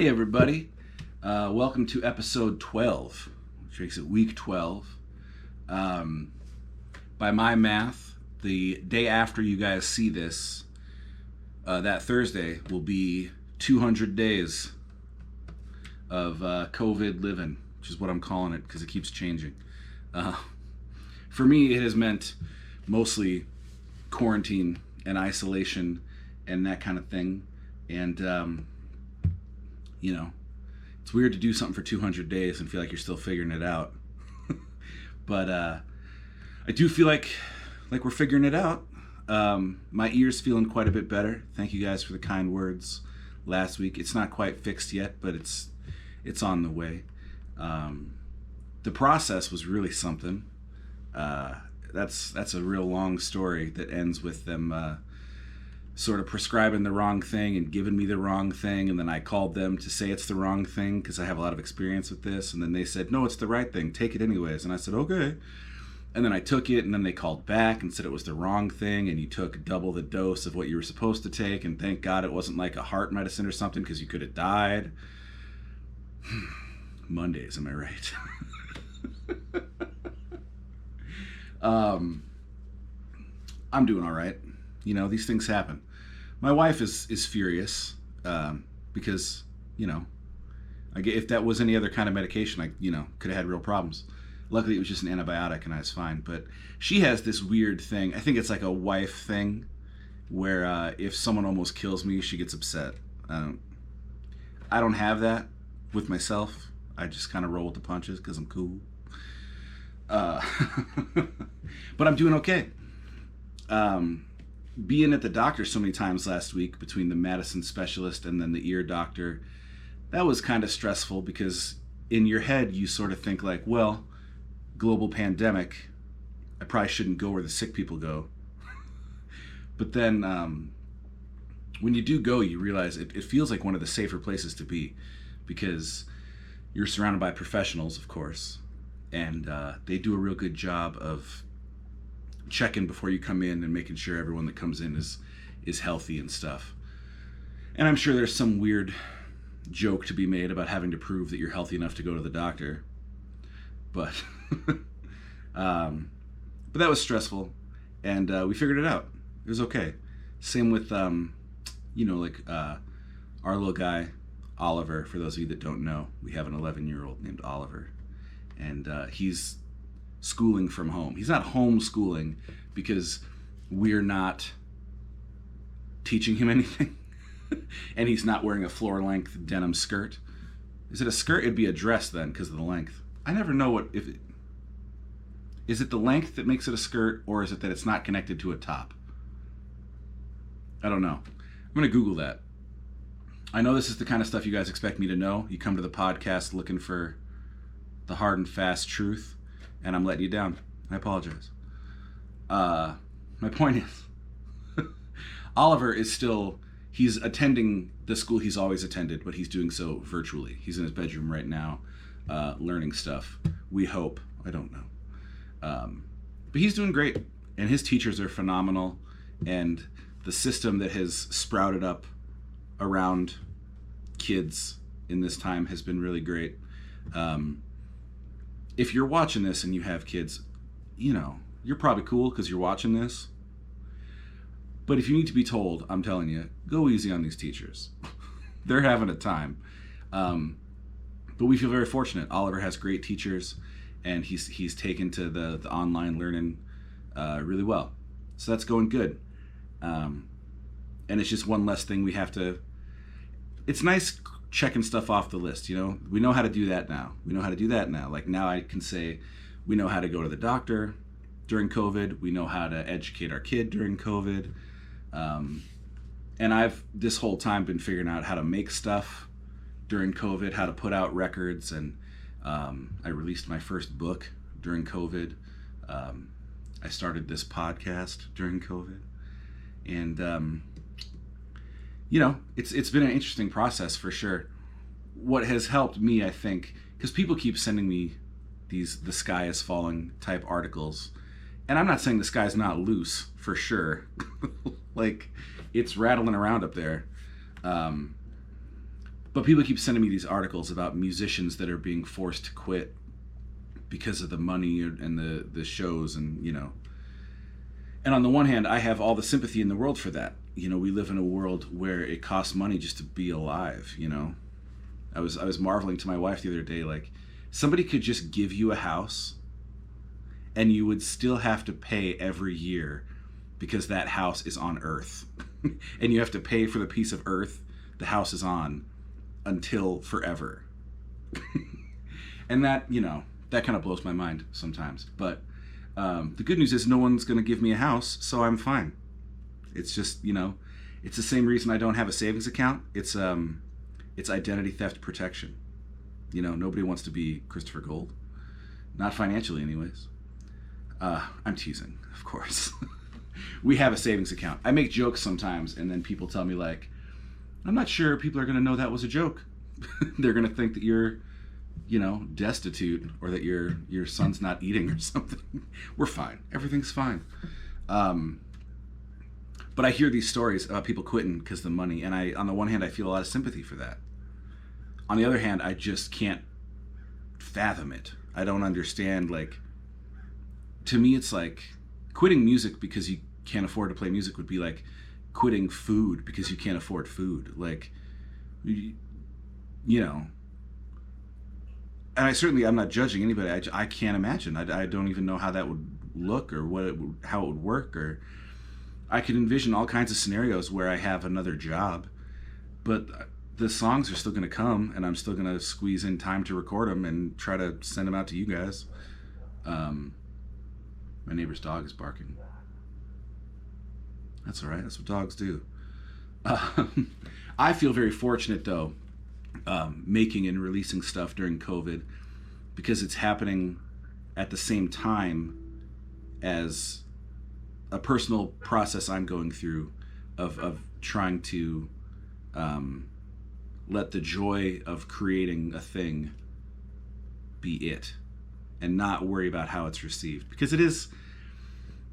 Hey everybody, welcome to episode 12, which makes it week 12. By my math, the day after you guys see this, that Thursday will be 200 days of COVID livin, which is what I'm calling it because it keeps changing. For me, it has meant mostly quarantine and isolation and that kind of thing. And, it's weird to do something for 200 days and feel like you're still figuring it out. But I do feel like we're figuring it out. My ear's feeling quite a bit better. Thank you guys for the kind words last week. It's not quite fixed yet, but it's on the way. The process was really something. That's a real long story that ends with them sort of prescribing the wrong thing and giving me the wrong thing, and then I called them to say it's the wrong thing because I have a lot of experience with this, and then they said, no, it's the right thing, take it anyways. And I said, okay. And then I took it, and then they called back and said it was the wrong thing, and you took double the dose of what you were supposed to take, and thank God it wasn't like a heart medicine or something because you could have died. Mondays, am I right? I'm doing all right. These things happen. My wife is furious because, if that was any other kind of medication, I, could have had real problems. Luckily, it was just an antibiotic and I was fine. But she has this weird thing. I think it's like a wife thing where if someone almost kills me, she gets upset. I don't have that with myself. I just kind of roll with the punches because I'm cool. But I'm doing okay. Being at the doctor so many times last week between the Madison specialist and then the ear doctor, that was kind of stressful because in your head you sort of think like, well, global pandemic, I probably shouldn't go where the sick people go. But then when you do go, you realize it feels like one of the safer places to be because you're surrounded by professionals, of course, and they do a real good job of checking before you come in and making sure everyone that comes in is healthy and stuff. And I'm sure there's some weird joke to be made about having to prove that you're healthy enough to go to the doctor. But but that was stressful, and we figured it out. It was okay. Same with our little guy Oliver. For those of you that don't know, we have an 11-year-old named Oliver, and he's schooling from home. He's not homeschooling because we're not teaching him anything. And he's not wearing a floor-length denim skirt. Is it a skirt? It'd be a dress then because of the length. I never know is it the length that makes it a skirt, or is it that it's not connected to a top? I don't know. I'm going to Google that. I know this is the kind of stuff you guys expect me to know. You come to the podcast looking for the hard and fast truth, and I'm letting you down. I apologize. My point is, Oliver is he's attending the school he's always attended, but he's doing so virtually. He's in his bedroom right now, learning stuff. We hope. I don't know. But he's doing great, and his teachers are phenomenal, and the system that has sprouted up around kids in this time has been really great. If you're watching this and you have kids, you're probably cool because you're watching this. But if you need to be told, I'm telling you, go easy on these teachers. They're having a time. But we feel very fortunate. Oliver has great teachers, and he's taken to the online learning really well. So that's going good. And it's just one less thing we have to... It's nice checking stuff off the list, we know how to do that now. Like now I can say we know how to go to the doctor during COVID. We know how to educate our kid during COVID. And I've this whole time been figuring out how to make stuff during COVID, how to put out records. And I released my first book during COVID. I started this podcast during COVID. And it's been an interesting process for sure. What has helped me, I think, because people keep sending me these "the sky is falling" type articles, and I'm not saying the sky's not loose for sure. Like, it's rattling around up there. But people keep sending me these articles about musicians that are being forced to quit because of the money and the shows, and and on the one hand, I have all the sympathy in the world for that. We live in a world where it costs money just to be alive. I was marveling to my wife the other day, like, somebody could just give you a house and you would still have to pay every year because that house is on Earth. And you have to pay for the piece of Earth the house is on until forever. And that, that kind of blows my mind sometimes. But the good news is no one's going to give me a house, so I'm fine. It's just, it's the same reason I don't have a savings account. It's identity theft protection. Nobody wants to be Christopher Gold. Not financially, anyways. I'm teasing, of course. We have a savings account. I make jokes sometimes, and then people tell me, like, I'm not sure people are going to know that was a joke. They're going to think that you're, destitute, or that your son's not eating or something. We're fine. Everything's fine. But I hear these stories about people quitting because of the money, and on the one hand, I feel a lot of sympathy for that. On the other hand, I just can't fathom it. I don't understand, like, to me, it's like quitting music because you can't afford to play music would be like quitting food because you can't afford food. Like, and I'm not judging anybody. I can't imagine. I don't even know how that would look, or how it would work, or I could envision all kinds of scenarios where I have another job, but the songs are still going to come, and I'm still going to squeeze in time to record them and try to send them out to you guys. My neighbor's dog is barking. That's all right. That's what dogs do. I feel very fortunate, though, making and releasing stuff during COVID, because it's happening at the same time as a personal process I'm going through of trying to let the joy of creating a thing be it, and not worry about how it's received. Because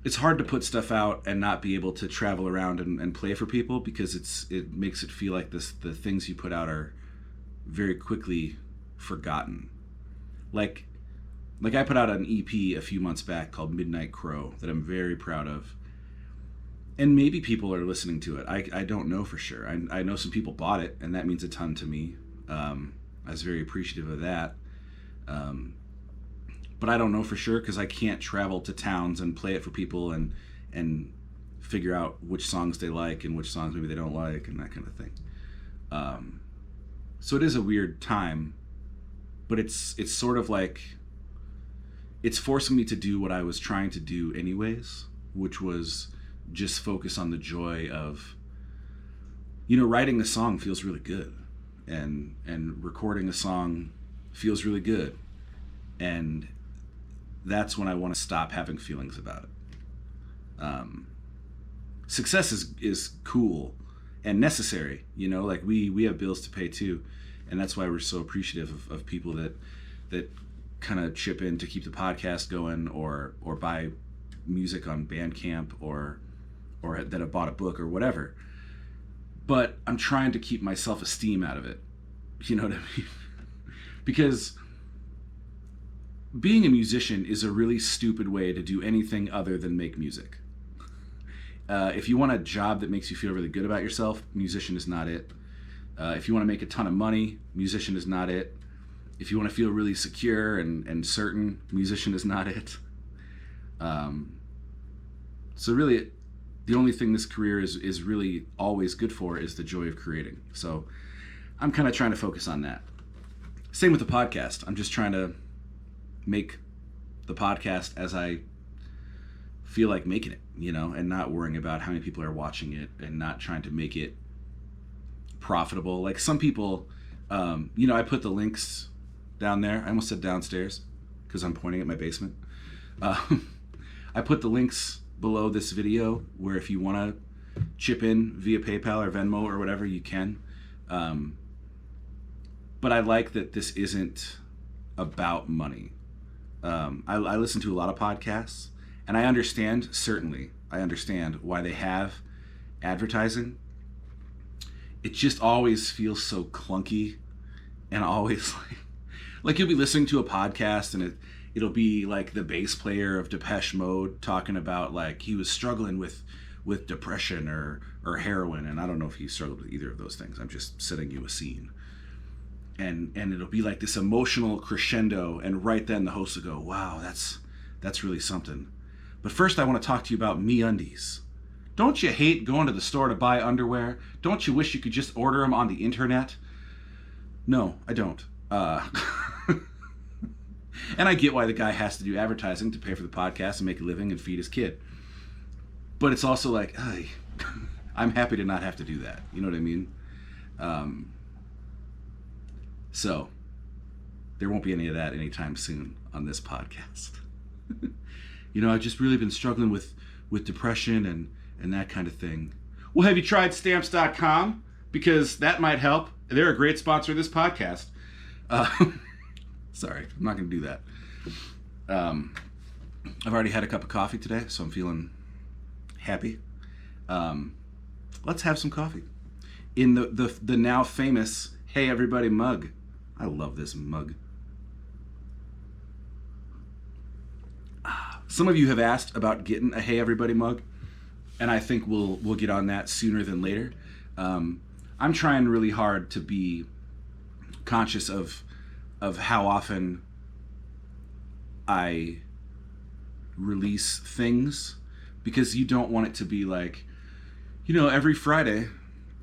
it's hard to put stuff out and not be able to travel around and play for people, because it makes it feel like the things you put out are very quickly forgotten. Like I put out an EP a few months back called Midnight Crow that I'm very proud of. And maybe people are listening to it. I don't know for sure. I know some people bought it, and that means a ton to me. I was very appreciative of that. But I don't know for sure, because I can't travel to towns and play it for people and figure out which songs they like and which songs maybe they don't like, and that kind of thing. So it is a weird time, but it's sort of like it's forcing me to do what I was trying to do anyways, which was just focus on the joy of, writing a song feels really good, and recording a song feels really good, and that's when I want to stop having feelings about it. Success is cool and necessary, like we have bills to pay too, and that's why we're so appreciative of people that kind of chip in to keep the podcast going, or buy music on Bandcamp, or that have bought a book or whatever. But I'm trying to keep my self-esteem out of it. You know what I mean? Because being a musician is a really stupid way to do anything other than make music. If you want a job that makes you feel really good about yourself, musician is not it. If you want to make a ton of money, musician is not it. If you want to feel really secure and certain, musician is not it. So really, the only thing this career is really always good for is the joy of creating. So I'm kind of trying to focus on that. Same with the podcast. I'm just trying to make the podcast as I feel like making it, and not worrying about how many people are watching it, and not trying to make it profitable. Like some people, I put the links down there. I almost said downstairs because I'm pointing at my basement. I put the links below this video where if you want to chip in via PayPal or Venmo or whatever, you can. But I like that this isn't about money. I listen to a lot of podcasts, and I understand why they have advertising. It just always feels so clunky and always like you'll be listening to a podcast and it'll be like the bass player of Depeche Mode talking about like he was struggling with depression or heroin, and I don't know if he struggled with either of those things. I'm just setting you a scene. And it'll be like this emotional crescendo, and right then the host will go, wow, that's really something. But first I want to talk to you about MeUndies. Don't you hate going to the store to buy underwear? Don't you wish you could just order them on the internet? No, I don't. And I get why the guy has to do advertising to pay for the podcast and make a living and feed his kid. But it's also like, I'm happy to not have to do that. You know what I mean? So there won't be any of that anytime soon on this podcast. I've just really been struggling with depression and that kind of thing. Well, have you tried stamps.com? Because that might help. They're a great sponsor of this podcast. Sorry, I'm not going to do that. I've already had a cup of coffee today, so I'm feeling happy. Let's have some coffee. In the now famous Hey Everybody mug. I love this mug. Some of you have asked about getting a Hey Everybody mug, and I think we'll get on that sooner than later. I'm trying really hard to be conscious of how often I release things, because you don't want it to be like, every Friday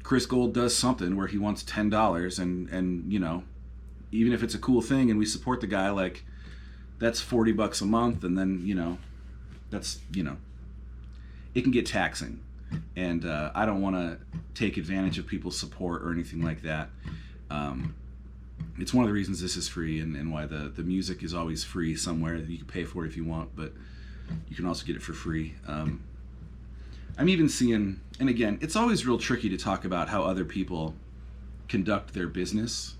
Chris Gold does something where he wants $10 and even if it's a cool thing and we support the guy, like that's $40 a month, and then that's it can get taxing, and I don't want to take advantage of people's support or anything like that. It's one of the reasons this is free, and why the music is always free somewhere. You can pay for it if you want, but you can also get it for free. I'm even seeing, and again, it's always real tricky to talk about how other people conduct their business,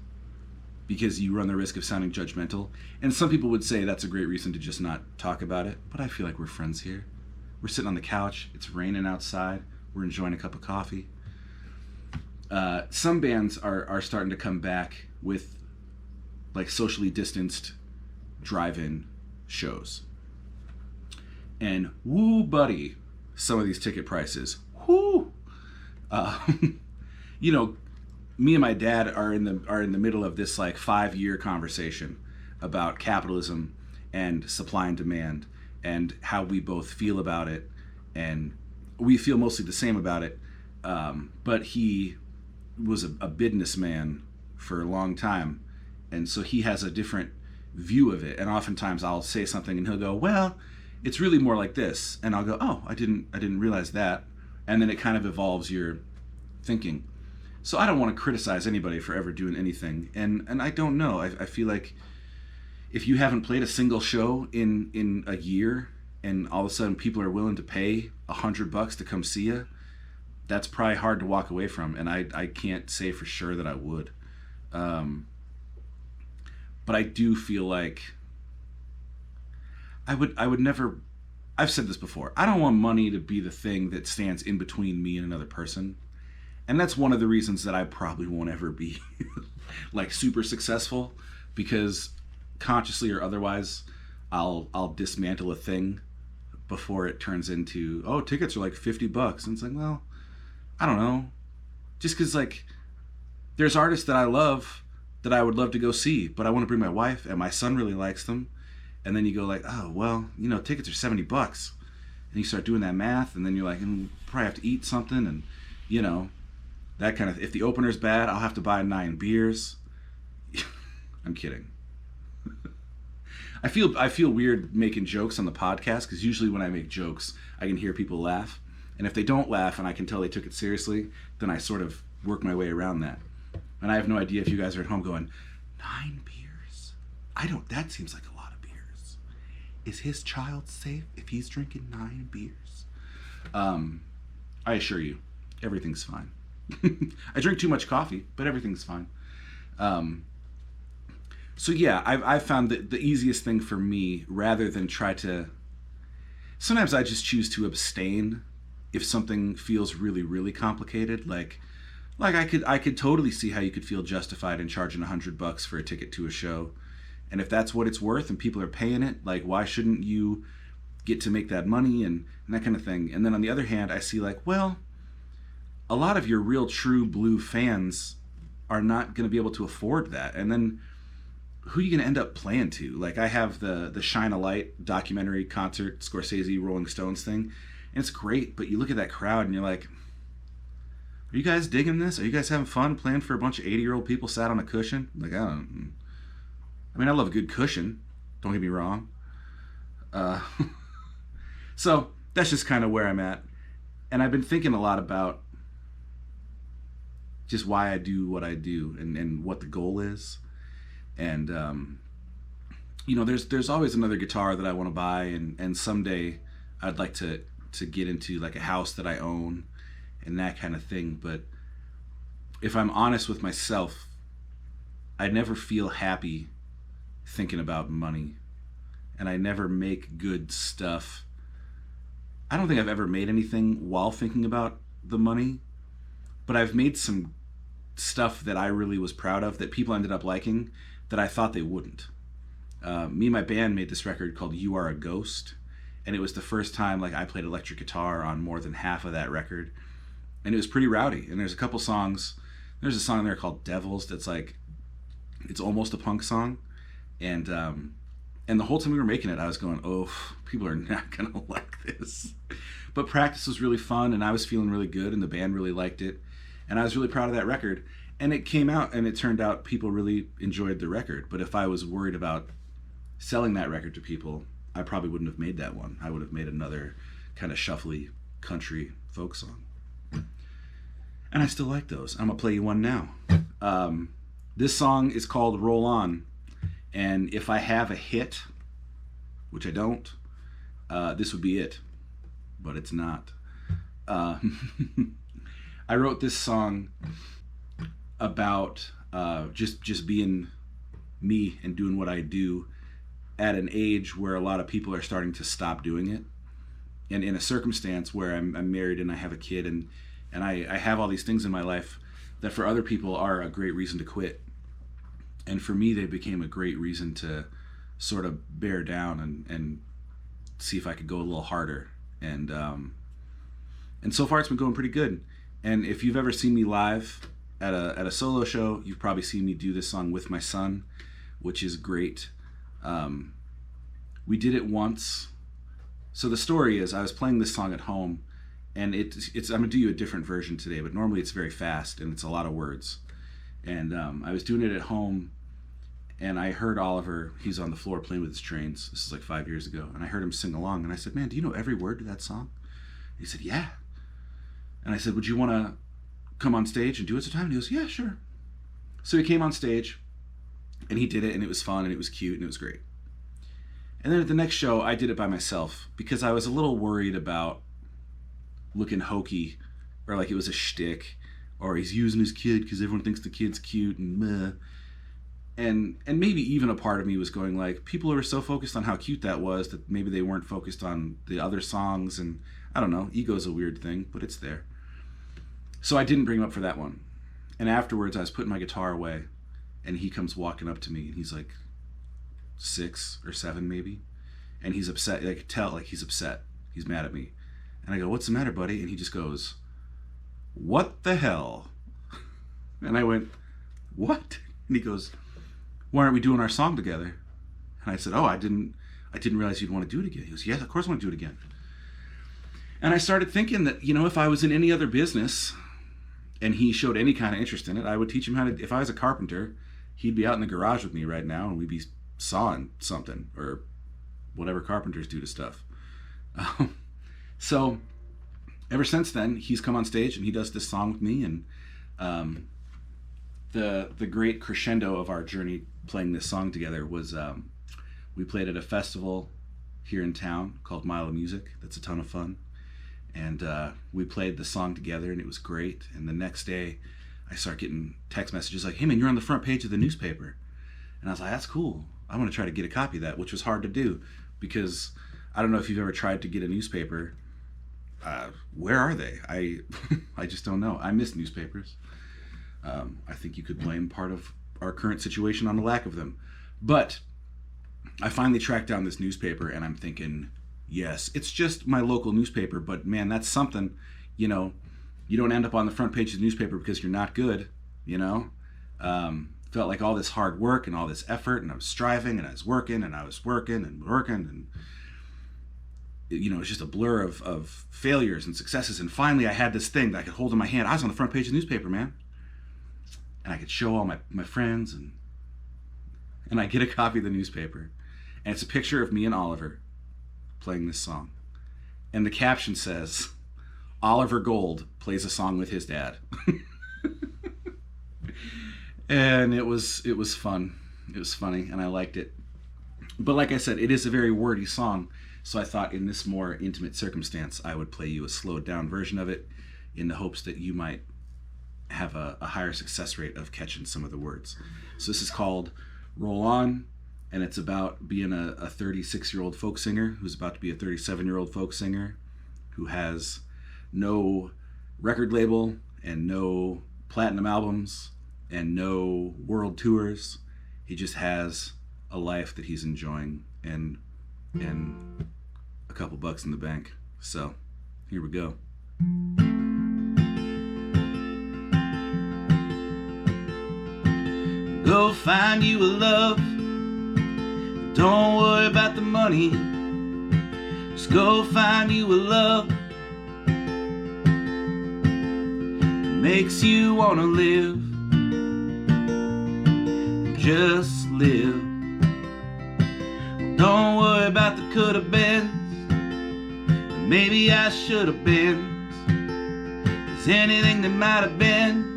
because you run the risk of sounding judgmental. And some people would say that's a great reason to just not talk about it, but I feel like we're friends here. We're sitting on the couch, it's raining outside, we're enjoying a cup of coffee. Some bands are starting to come back with like socially distanced drive-in shows. And woo buddy, some of these ticket prices, whoo! Me and my dad are in the middle of this like 5-year conversation about capitalism and supply and demand, and how we both feel about it, and we feel mostly the same about it. But he was a businessman for a long time, and so he has a different view of it. And oftentimes I'll say something and he'll go, well, it's really more like this, and I'll go, oh, I didn't realize that. And then it kind of evolves your thinking. So I don't want to criticize anybody for ever doing anything, and I don't know. I feel like if you haven't played a single show in a year, and all of a sudden people are willing to pay $100 to come see you, that's probably hard to walk away from, and I can't say for sure that I would. But I do feel like I would never. I've said this before. I don't want money to be the thing that stands in between me and another person. And that's one of the reasons that I probably won't ever be like super successful, because consciously or otherwise, I'll dismantle a thing before it turns into, oh, tickets are like $50. And it's like, well, I don't know. Just because like there's artists that I love that I would love to go see, but I want to bring my wife and my son really likes them. And then you go like, oh, well, tickets are $70. And you start doing that math, and then you're like, probably have to eat something, and that kind of, if the opener's bad, I'll have to buy 9 beers. I'm kidding. I feel weird making jokes on the podcast, because usually when I make jokes, I can hear people laugh. And if they don't laugh and I can tell they took it seriously, then I sort of work my way around that. And I have no idea if you guys are at home going, 9 beers? That seems like a lot of beers. Is his child safe if he's drinking 9 beers? I assure you, everything's fine. I drink too much coffee, but everything's fine. So yeah, I've found that the easiest thing for me, rather than try to, sometimes I just choose to abstain if something feels really, really complicated. Like, Like I could totally see how you could feel justified in charging $100 for a ticket to a show. And if that's what it's worth and people are paying it, like, why shouldn't you get to make that money and that kind of thing? And then on the other hand, I see like, well, a lot of your real true blue fans are not going to be able to afford that. And then who are you going to end up playing to? Like, I have the Shine a Light documentary concert, Scorsese, Rolling Stones thing, and it's great, but you look at that crowd and you're like, are you guys digging this? Are you guys having fun playing for a bunch of 80-year-old people sat on a cushion? Like, I mean, I love a good cushion. Don't get me wrong. So that's just kind of where I'm at. And I've been thinking a lot about just why I do what I do and what the goal is. And, there's always another guitar that I want to buy. And someday I'd like to get into like a house that I own and that kind of thing. But if I'm honest with myself, I never feel happy thinking about money, and I never make good stuff. I don't think I've ever made anything while thinking about the money, but I've made some stuff that I really was proud of that people ended up liking that I thought they wouldn't. Me and my band made this record called You Are a Ghost, and it was the first time like I played electric guitar on more than half of that record, and it was pretty rowdy. And there's a couple songs. There's a song there called Devils that's like, it's almost a punk song. And the whole time we were making it, I was going, oh, people are not going to like this. But practice was really fun, and I was feeling really good, and the band really liked it. And I was really proud of that record. And it came out, and it turned out people really enjoyed the record. But if I was worried about selling that record to people, I probably wouldn't have made that one. I would have made another kind of shuffly country folk song. And I still like those. I'm going to play you one now. This song is called Roll On. And if I have a hit, which I don't, this would be it. But it's not. I wrote this song about just being me and doing what I do at an age where a lot of people are starting to stop doing it. And in a circumstance where I'm married and I have a kid and I have all these things in my life that for other people are a great reason to quit. And for me, they became a great reason to sort of bear down and see if I could go a little harder. And so far it's been going pretty good. And if you've ever seen me live at a solo show, you've probably seen me do this song with my son, which is great. We did it once. So the story is I was playing this song at home, and it's I'm gonna do you a different version today, but normally it's very fast and it's a lot of words. And I was doing it at home, and I heard Oliver, he's on the floor playing with his trains. This is like 5 years ago. And I heard him sing along, and I said, man, do you know every word to that song? He said, yeah. And I said, would you want to come on stage and do it sometime? And he goes, yeah, sure. So he came on stage, and he did it, and it was fun, and it was cute, and it was great. And then at the next show, I did it by myself because I was a little worried about looking hokey, or like it was a shtick, or he's using his kid because everyone thinks the kid's cute, and meh. And maybe even a part of me was going like, people were so focused on how cute that was that maybe they weren't focused on the other songs. And I don't know, ego's a weird thing, but it's there. So I didn't bring him up for that one. And afterwards, I was putting my guitar away, and he comes walking up to me, and he's like 6 or 7 maybe, and he's upset. I could tell, like, he's upset. He's mad at me. And I go, what's the matter, buddy? And he just goes, what the hell? And I went, what? And he goes, why aren't we doing our song together? And I said, oh, I didn't realize you'd want to do it again. He goes, yes, of course I want to do it again. And I started thinking that, if I was in any other business and he showed any kind of interest in it, I would teach him how to, if I was a carpenter, he'd be out in the garage with me right now, and we'd be sawing something or whatever carpenters do to stuff. So ever since then, he's come on stage and he does this song with me. And the great crescendo of our journey playing this song together was we played at a festival here in town called Mile of Music. That's a ton of fun. And we played the song together, and it was great. And the next day, I start getting text messages like, hey man, you're on the front page of the newspaper. And I was like, that's cool. I want to try to get a copy of that, which was hard to do because I don't know if you've ever tried to get a newspaper. Where are they? I just don't know. I miss newspapers. I think you could blame part of our current situation on the lack of them. But I finally tracked down this newspaper, and I'm thinking, yes, it's just my local newspaper, but man, that's something. You know, you don't end up on the front page of the newspaper because you're not good, you know? Felt like all this hard work and all this effort, and I was striving, and I was working, and I was working, and you know, it was just a blur of failures and successes. And finally I had this thing that I could hold in my hand. I was on the front page of the newspaper, man. And I could show all my friends, and I get a copy of the newspaper. And it's a picture of me and Oliver playing this song. And the caption says, Oliver Gold plays a song with his dad. And it was fun. It was funny, and I liked it. But like I said, it is a very wordy song, so I thought in this more intimate circumstance, I would play you a slowed down version of it in the hopes that you might have a higher success rate of catching some of the words. So this is called Roll On, and it's about being a 36-year-old folk singer who's about to be a 37-year-old folk singer who has no record label and no platinum albums and no world tours. He just has a life that he's enjoying and a couple bucks in the bank. So here we go. Go find you a love. Don't worry about the money. Just go find you a love that makes you wanna live. Just live. Don't worry about the coulda beens, and maybe I shoulda been. 'Cause anything that might have been,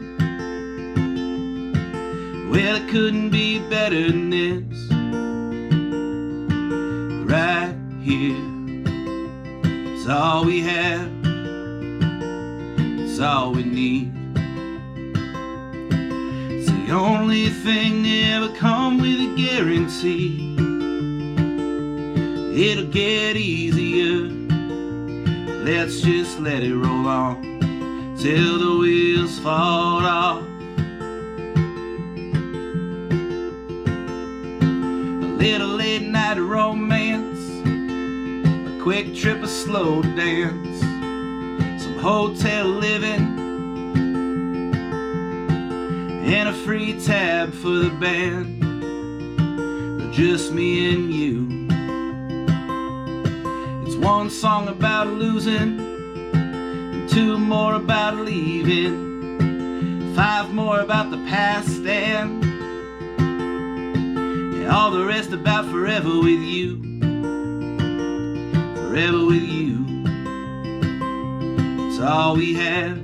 well, it couldn't be better than this. Right here, it's all we have, it's all we need. It's the only thing that ever come with a guarantee. It'll get easier, let's just let it roll on till the wheels fall off. A little late night romance, a quick trip, a slow dance, some hotel living, and a free tab for the band. But just me and you. It's one song about losing, and two more about leaving, five more about the past, and all the rest about forever with you. Forever with you. It's all we have,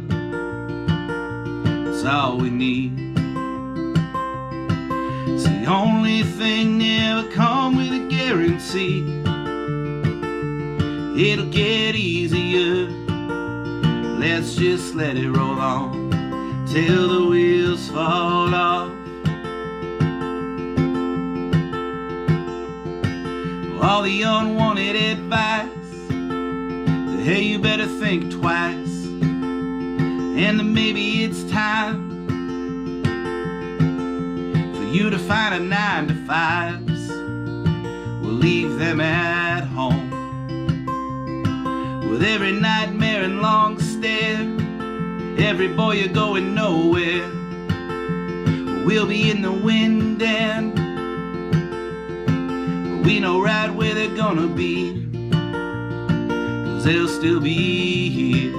it's all we need. It's the only thing that ever come with a guarantee. It'll get easier, let's just let it roll on till the wheels fall off. All the unwanted advice that hey, you better think twice, and that maybe it's time for you to find a 9 to 5s. We'll leave them at home with every nightmare and long stare, every boy you're going nowhere. We'll be in the wind and we know right where they're gonna be, 'cause they'll still be here.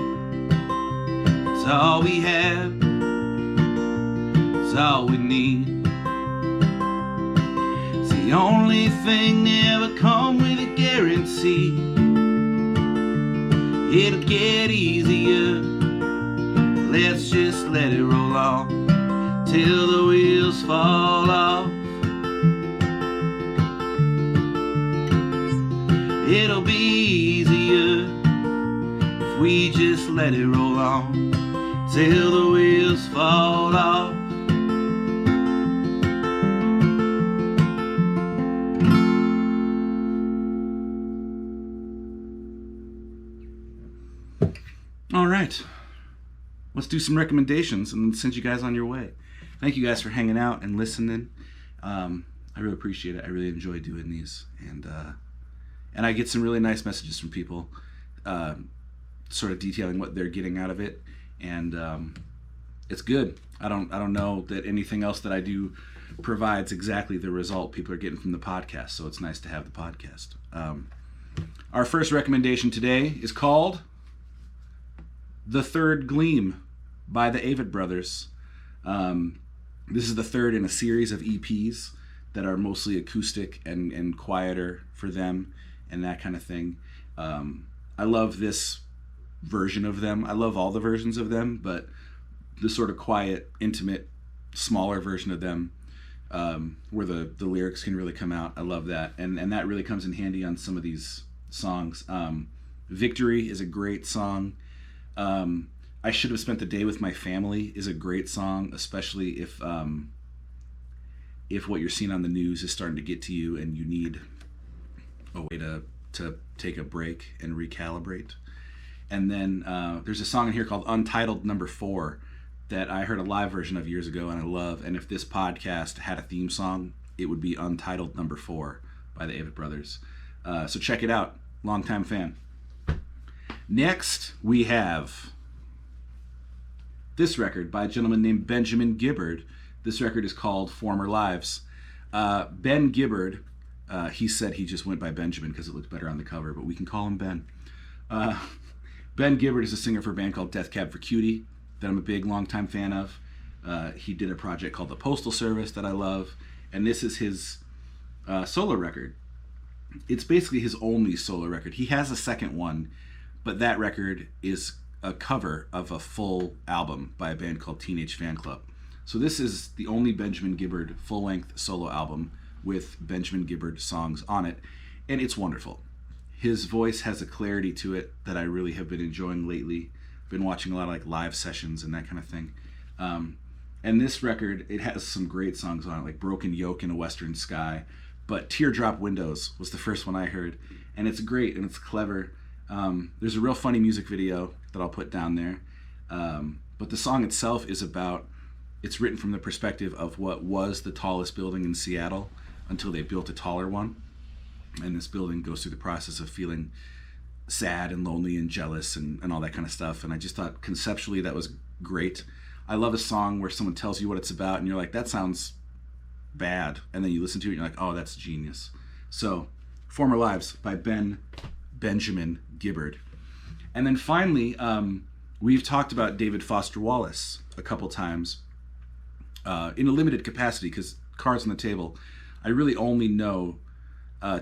It's all we have, it's all we need. It's the only thing that ever come with a guarantee. It'll get easier, let's just let it roll on till the wheels fall off. It'll be easier if we just let it roll on till the wheels fall off. All right. let's do some recommendations and send you guys on your way. Thank you guys for hanging out and listening. I really appreciate it. I really enjoy doing these, and I get some really nice messages from people, sort of detailing what they're getting out of it, and it's good. I don't know that anything else that I do provides exactly the result people are getting from the podcast, so it's nice to have the podcast. Our first recommendation today is called The Third Gleam by the Avett Brothers. This is the third in a series of EPs that are mostly acoustic and quieter for them and that kind of thing. I love this version of them. I love all the versions of them, but the sort of quiet, intimate, smaller version of them, where the lyrics can really come out. I love that. And that really comes in handy on some of these songs. Victory is a great song. I Should Have Spent the Day with My Family is a great song, especially if what you're seeing on the news is starting to get to you and you need a way to take a break and recalibrate. And then there's a song in here called Untitled No. 4 that I heard a live version of years ago and I love. And if this podcast had a theme song, it would be Untitled No. 4 by the Avett Brothers. So check it out. Longtime fan. Next, we have this record by a gentleman named Benjamin Gibbard. This record is called Former Lives. Ben Gibbard, he said he just went by Benjamin because it looked better on the cover, but we can call him Ben. Ben Gibbard is a singer for a band called Death Cab for Cutie that I'm a big, longtime fan of. He did a project called The Postal Service that I love, and this is his solo record. It's basically his only solo record. He has a second one, but that record is a cover of a full album by a band called Teenage Fan Club. So this is the only Benjamin Gibbard full-length solo album with Benjamin Gibbard songs on it, and it's wonderful. His voice has a clarity to it that I really have been enjoying lately. I've been watching a lot of like live sessions and that kind of thing. And this record, it has some great songs on it, like Broken Yoke in a Western Sky, but Teardrop Windows was the first one I heard, and it's great and it's clever. There's a real funny music video that I'll put down there. But the song itself is it's written from the perspective of what was the tallest building in Seattle until they built a taller one. And this building goes through the process of feeling sad and lonely and jealous and all that kind of stuff. And I just thought conceptually that was great. I love a song where someone tells you what it's about and you're like, that sounds bad. And then you listen to it and you're like, oh, that's genius. So, Former Lives by Benjamin Gibbard. And then finally, we've talked about David Foster Wallace a couple times in a limited capacity because cards on the table. I really only know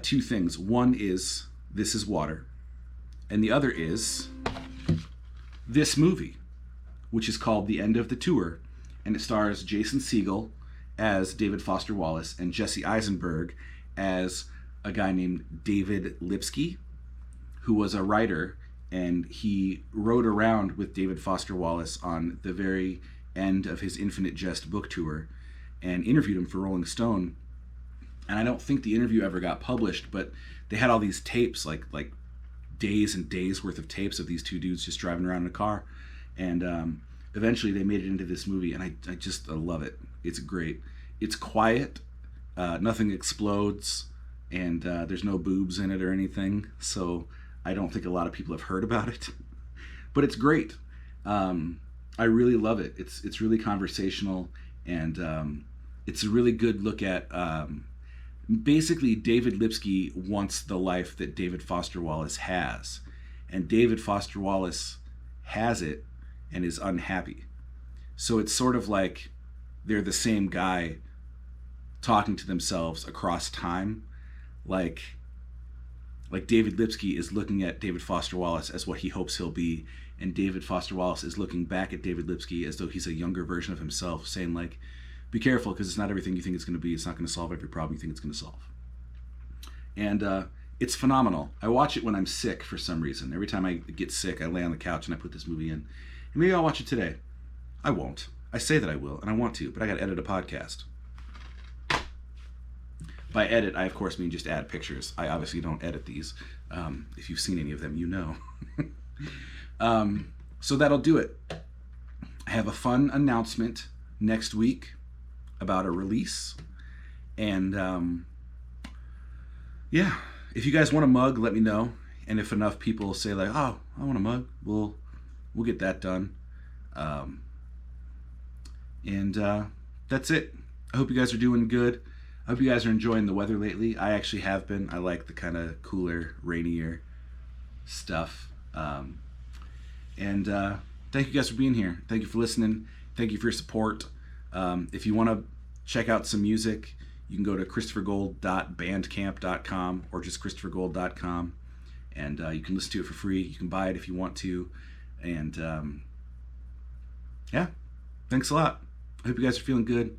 two things. One is This Is Water, and the other is this movie, which is called The End of the Tour, and it stars Jason Segel as David Foster Wallace and Jesse Eisenberg as a guy named David Lipsky, who was a writer, and he rode around with David Foster Wallace on the very end of his Infinite Jest book tour and interviewed him for Rolling Stone. And I don't think the interview ever got published, but they had all these tapes, like days and days worth of tapes of these two dudes just driving around in a car. And eventually they made it into this movie, and I love it. It's great. It's quiet. Nothing explodes, and there's no boobs in it or anything. So I don't think a lot of people have heard about it, but it's great. I really love it. It's really conversational, and it's a really good look at basically David Lipsky wants the life that David Foster Wallace has, and David Foster Wallace has it and is unhappy. So it's sort of like they're the same guy talking to themselves across time. Like David Lipsky is looking at David Foster Wallace as what he hopes he'll be, and David Foster Wallace is looking back at David Lipsky as though he's a younger version of himself, saying like, be careful, because it's not everything you think it's going to be. It's not going to solve every problem you think it's going to solve. And it's phenomenal. I watch it when I'm sick for some reason. Every time I get sick, I lay on the couch and I put this movie in. And maybe I'll watch it today. I won't. I say that I will, and I want to, but I got to edit a podcast. By edit, I of course mean just add pictures. I obviously don't edit these. If you've seen any of them, you know. So that'll do it. have a fun announcement next week about a release. And yeah, if you guys want a mug, let me know. And if enough people say like, oh, I want a mug, we'll get that done. That's it. I hope you guys are doing good. I hope you guys are enjoying the weather lately. I actually have been. I like the kind of cooler, rainier stuff. Thank you guys for being here. Thank you for listening. Thank you for your support. If you want to check out some music, you can go to christophergold.bandcamp.com or just christophergold.com, and you can listen to it for free. You can buy it if you want to. And yeah, thanks a lot. I hope you guys are feeling good.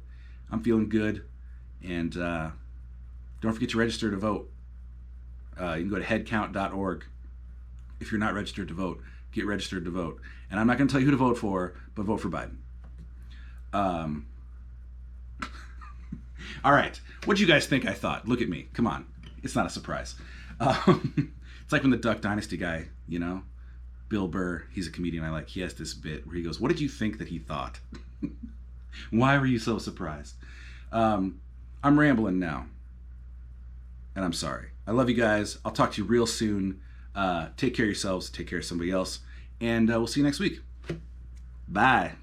I'm feeling good. And don't forget to register to vote. You can go to headcount.org. If you're not registered to vote, get registered to vote. And I'm not going to tell you who to vote for, but vote for Biden. All right. What do you guys think I thought? Look at me. Come on. It's not a surprise. It's like when the Duck Dynasty guy, Bill Burr, he's a comedian I like. He has this bit where he goes, what did you think that he thought? Why were you so surprised? I'm rambling now. And I'm sorry. I love you guys. I'll talk to you real soon. Take care of yourselves. Take care of somebody else. And we'll see you next week. Bye.